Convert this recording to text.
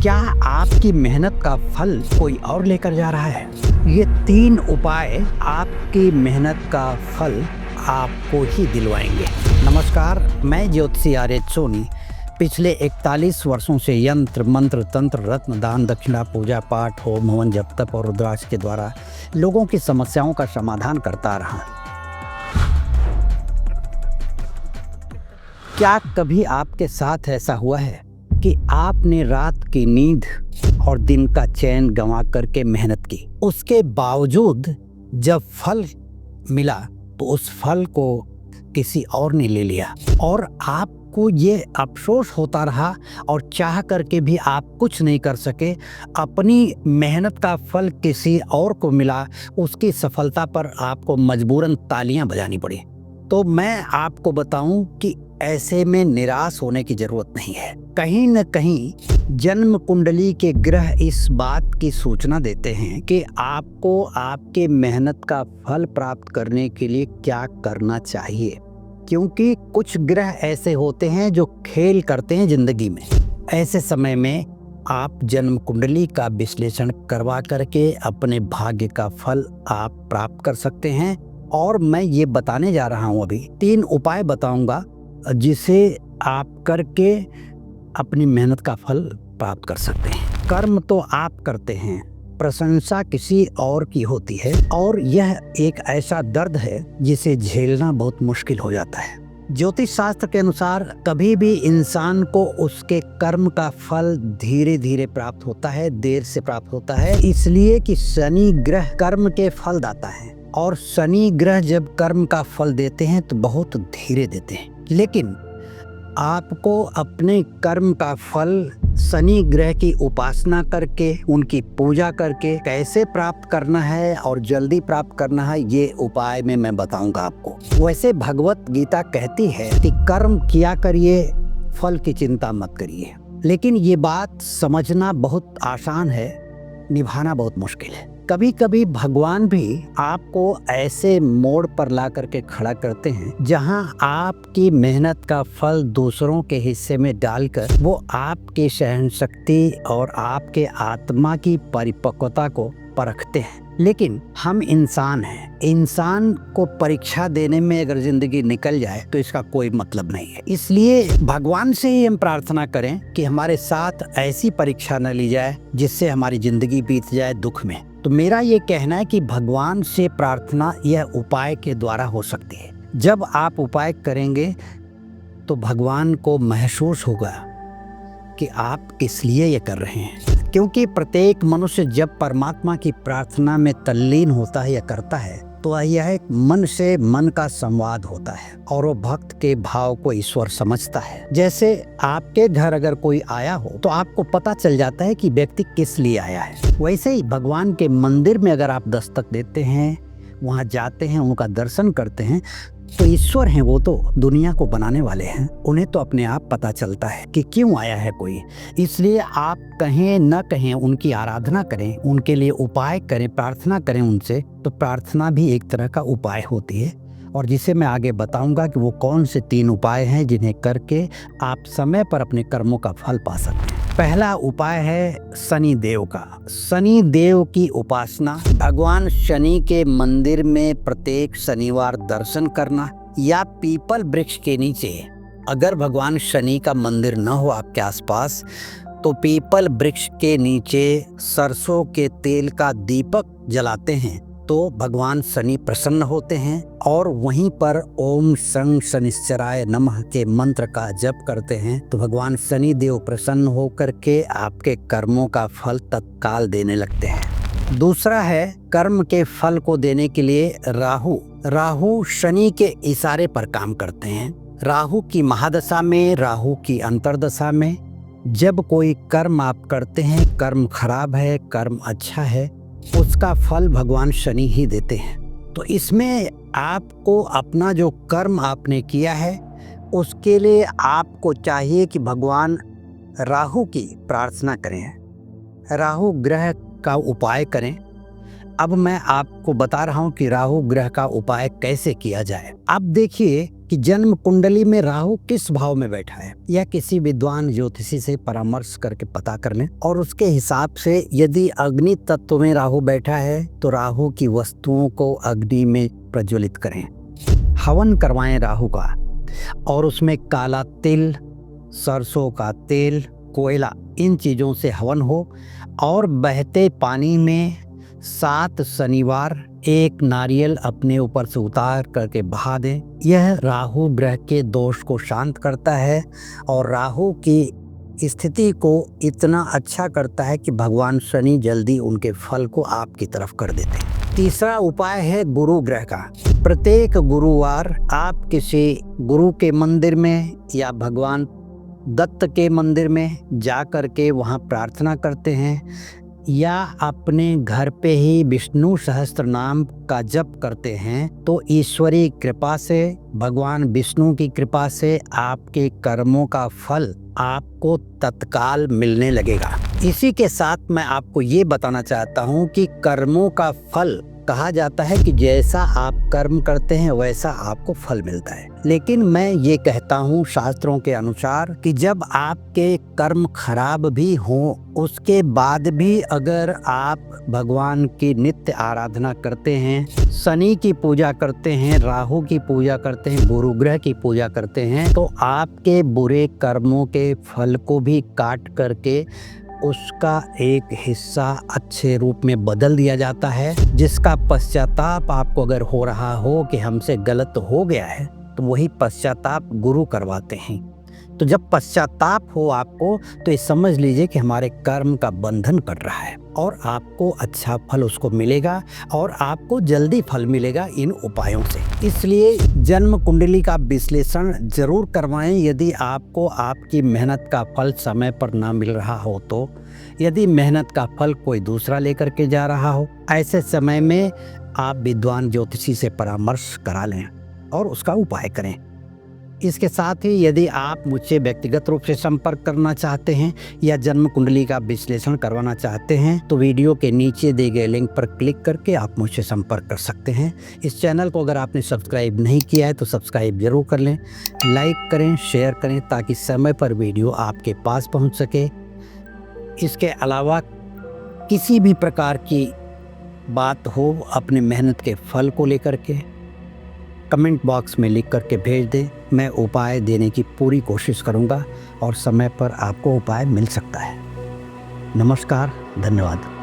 क्या आपकी मेहनत का फल कोई और लेकर जा रहा है? ये 3 उपाय आपकी मेहनत का फल आपको ही दिलवाएंगे। नमस्कार, मैं ज्योतिषी आर्य सोनी पिछले 41 वर्षों से यंत्र मंत्र तंत्र रत्न दान दक्षिणा पूजा पाठ होम हवन जप तप और रुद्राक्ष के द्वारा लोगों की समस्याओं का समाधान करता रहा। क्या कभी आपके साथ ऐसा हुआ है कि आपने रात की नींद और दिन का चैन गंवा करके मेहनत की, उसके बावजूद जब फल मिला तो उस फल को किसी और ने ले लिया और आपको ये अफसोस होता रहा और चाह करके भी आप कुछ नहीं कर सके। अपनी मेहनत का फल किसी और को मिला, उसकी सफलता पर आपको मजबूरन तालियां बजानी पड़ी। तो मैं आपको बताऊं कि ऐसे में निराश होने की जरूरत नहीं है। कहीं न कहीं जन्म कुंडली के ग्रह इस बात की सूचना देते हैं कि आपको आपके मेहनत का फल प्राप्त करने के लिए क्या करना चाहिए, क्योंकि कुछ ग्रह ऐसे होते हैं जो खेल करते हैं जिंदगी में। ऐसे समय में आप जन्म कुंडली का विश्लेषण करवा करके अपने भाग्य का फल आप प्राप्त कर सकते हैं। और मैं ये बताने जा रहा हूँ, अभी 3 उपाय बताऊंगा जिसे आप करके अपनी मेहनत का फल प्राप्त कर सकते हैं। कर्म तो आप करते हैं, प्रशंसा किसी और की होती है और यह एक ऐसा दर्द है जिसे झेलना बहुत मुश्किल हो जाता है। ज्योतिष शास्त्र के अनुसार कभी भी इंसान को उसके कर्म का फल धीरे धीरे प्राप्त होता है, देर से प्राप्त होता है, इसलिए कि शनि ग्रह कर्म के फल दाता है और शनि ग्रह जब कर्म का फल देते हैं तो बहुत धीरे देते हैं। लेकिन आपको अपने कर्म का फल शनि ग्रह की उपासना करके, उनकी पूजा करके कैसे प्राप्त करना है और जल्दी प्राप्त करना है, ये उपाय में मैं बताऊंगा आपको। वैसे भगवत गीता कहती है कि कर्म किया करिए, फल की चिंता मत करिए, लेकिन ये बात समझना बहुत आसान है, निभाना बहुत मुश्किल है। कभी कभी भगवान भी आपको ऐसे मोड़ पर ला करके खड़ा करते हैं जहां आपकी मेहनत का फल दूसरों के हिस्से में डालकर वो आपकी सहनशक्ति और आपके आत्मा की परिपक्वता को परखते हैं। लेकिन हम इंसान हैं, इंसान को परीक्षा देने में अगर जिंदगी निकल जाए तो इसका कोई मतलब नहीं है। इसलिए भगवान से ही हम प्रार्थना करें कि हमारे साथ ऐसी परीक्षा न ली जाए जिससे हमारी जिंदगी बीत जाए दुख में। तो मेरा ये कहना है कि भगवान से प्रार्थना यह उपाय के द्वारा हो सकती है। जब आप उपाय करेंगे तो भगवान को महसूस होगा कि आप किस लिए ये कर रहे हैं, क्योंकि प्रत्येक मनुष्य जब परमात्मा की प्रार्थना में तल्लीन होता है या करता है तो यह एक मन से मन का संवाद होता है और वो भक्त के भाव को ईश्वर समझता है। जैसे आपके घर अगर कोई आया हो तो आपको पता चल जाता है कि व्यक्ति किस लिए आया है। वैसे ही भगवान के मंदिर में अगर आप दस्तक देते हैं, वहाँ जाते हैं, उनका दर्शन करते हैं, तो ईश्वर हैं, वो तो दुनिया को बनाने वाले हैं, उन्हें तो अपने आप पता चलता है कि क्यों आया है कोई। इसलिए आप कहें न कहें उनकी आराधना करें, उनके लिए उपाय करें, प्रार्थना करें उनसे। तो प्रार्थना भी एक तरह का उपाय होती है और जिसे मैं आगे बताऊंगा कि वो कौन से 3 उपाय हैं जिन्हें करके आप समय पर अपने कर्मों का फल पा सकते हैं। पहला उपाय है शनि देव का। शनि देव की उपासना, भगवान शनि के मंदिर में प्रत्येक शनिवार दर्शन करना या पीपल वृक्ष के नीचे, अगर भगवान शनि का मंदिर न हो आपके आसपास तो पीपल वृक्ष के नीचे सरसों के तेल का दीपक जलाते हैं तो भगवान शनि प्रसन्न होते हैं और वहीं पर ओम शं शनिश्चराय नमः के मंत्र का जप करते हैं तो भगवान शनि देव प्रसन्न होकर के आपके कर्मों का फल तत्काल देने लगते हैं। दूसरा है कर्म के फल को देने के लिए राहु। राहु शनि के इशारे पर काम करते हैं। राहु की महादशा में, राहु की अंतर्दशा में जब कोई कर्म आप करते हैं, कर्म खराब है, कर्म अच्छा है, उसका फल भगवान शनि ही देते हैं। तो इसमें आपको अपना जो कर्म आपने किया है उसके लिए आपको चाहिए कि भगवान राहु की प्रार्थना करें, राहु ग्रह का उपाय करें। अब मैं आपको बता रहा हूं कि राहु ग्रह का उपाय कैसे किया जाए। अब देखिए कि जन्म कुंडली में राहु किस भाव में बैठा है। यह किसी विद्वान ज्योतिषी से परामर्श करके पता कर लें और उसके हिसाब से यदि अग्नि तत्व में राहु बैठा है तो राहु की वस्तुओं को अग्नि में प्रज्वलित करें, हवन करवाएं राहु का, और उसमें काला तिल, सरसों का तेल, कोयला, इन चीज़ों से हवन हो और बहते पानी में 7 शनिवार एक नारियल अपने ऊपर से उतार करके बहा दें। यह राहु ग्रह के दोष को शांत करता है और राहु की स्थिति को इतना अच्छा करता है कि भगवान शनि जल्दी उनके फल को आपकी तरफ कर देते हैं। तीसरा उपाय है गुरु ग्रह का। प्रत्येक गुरुवार आप किसी गुरु के मंदिर में या भगवान दत्त के मंदिर में जा कर के वहाँ प्रार्थना करते हैं या अपने घर पे ही विष्णु सहस्त्र नाम का जप करते हैं तो ईश्वरीय कृपा से, भगवान विष्णु की कृपा से आपके कर्मों का फल आपको तत्काल मिलने लगेगा। इसी के साथ मैं आपको ये बताना चाहता हूँ कि कर्मों का फल, कहा जाता है कि जैसा आप कर्म करते हैं वैसा आपको फल मिलता है, लेकिन मैं ये कहता हूँ शास्त्रों के अनुसार कि जब आपके कर्म खराब भी हों उसके बाद भी अगर आप भगवान की नित्य आराधना करते हैं, शनि की पूजा करते हैं, राहु की पूजा करते हैं, गुरु ग्रह की पूजा करते हैं, तो आपके बुरे कर्मों के फल को भी काट करके उसका एक हिस्सा अच्छे रूप में बदल दिया जाता है, जिसका पश्चाताप आपको अगर हो रहा हो कि हमसे गलत हो गया है तो वही पश्चाताप गुरु करवाते हैं। तो जब पश्चाताप हो आपको तो ये समझ लीजिए कि हमारे कर्म का बंधन कर रहा है और आपको अच्छा फल उसको मिलेगा और आपको जल्दी फल मिलेगा इन उपायों से। इसलिए जन्म कुंडली का विश्लेषण जरूर करवाएं यदि आपको आपकी मेहनत का फल समय पर ना मिल रहा हो तो। यदि मेहनत का फल कोई दूसरा लेकर के जा रहा हो, ऐसे समय में आप विद्वान ज्योतिषी से परामर्श करा लें और उसका उपाय करें। इसके साथ ही यदि आप मुझसे व्यक्तिगत रूप से संपर्क करना चाहते हैं या जन्म कुंडली का विश्लेषण करवाना चाहते हैं तो वीडियो के नीचे दिए गए लिंक पर क्लिक करके आप मुझसे संपर्क कर सकते हैं। इस चैनल को अगर आपने सब्सक्राइब नहीं किया है तो सब्सक्राइब जरूर कर लें, लाइक करें, शेयर करें ताकि समय पर वीडियो आपके पास पहुँच सके। इसके अलावा किसी भी प्रकार की बात हो अपने मेहनत के फल को लेकर के कमेंट बॉक्स में लिख करके भेज दें, मैं उपाय देने की पूरी कोशिश करूंगा और समय पर आपको उपाय मिल सकता है। नमस्कार, धन्यवाद।